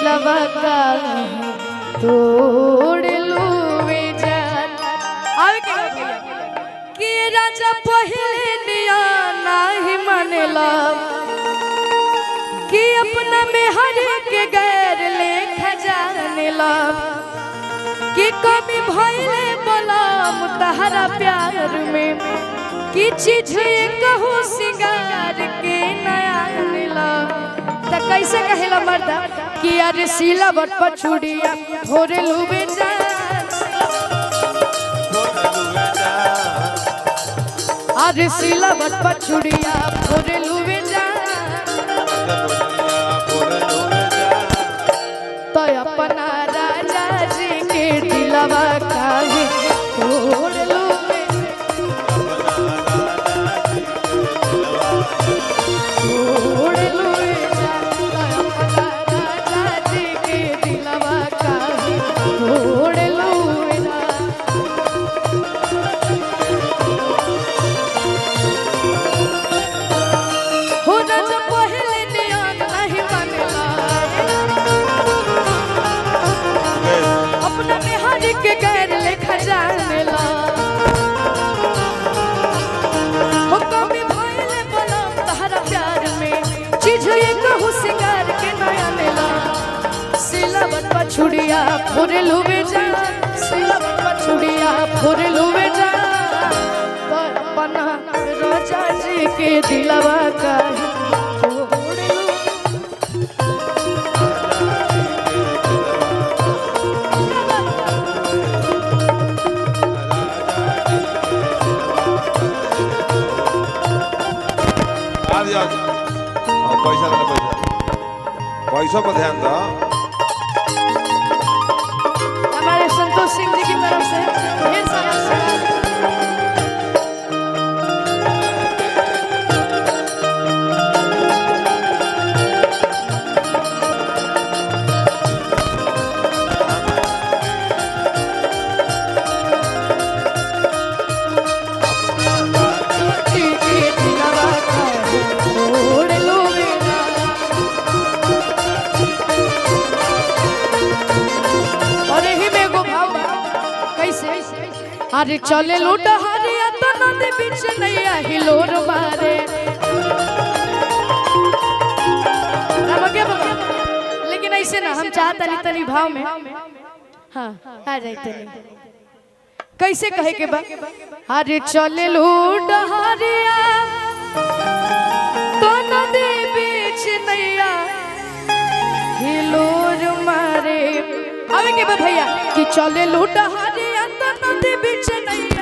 दिलवा का तोड़ लूवे जान। कि राजा पहले निया नाही मानेला कि अपना में हर के गैर लेखा जानेला कि कभी भइले बलाम तहरा प्यार में कि चीज कहू सिंगार के नया नीला। त कैसे कहेला मर्दा कि अरे सीला बट पछुड़िया भोरे लुबे जान। अरे सीला बट पछुड़िया भोरे लुबे जान। तो अपना राजा जी के दिलवा काहे तोड़ लूबे तोड़ लूबे जान। अपना राजा जी के दिलवा काहे तोड़ लूबे जान। हो ना जब पहले नियम नहीं मानेला अपना में हर के गैर लेखा जानेला हो कभी भइले बलम तहरा प्यार में चीज ये कहू सिंगार के नया नेला। सिला बट पछुड़िया फुरे लुबे जा। सिला बट पछुड़िया फुरे लुबे जा। तो अपना राजा जी के दिलवा का पैसा पैसा पर ध्यान दो। हमारे संतोष सिंह जी की तरफ से ढेर सारा अरे चले लूट हरिया तो नदी बीच नैया हिलोर मारे। लेकिन ऐसे ना हम चाहता नहीं तनी भाव में हाँ आ जाते नहीं कैसे कहे के बा। अरे चले लूट हरिया तो नदी बीच नैया हिलोर मारे। अबे के बा भैया कि चले लूट हरिया तो नदी बीच नहीं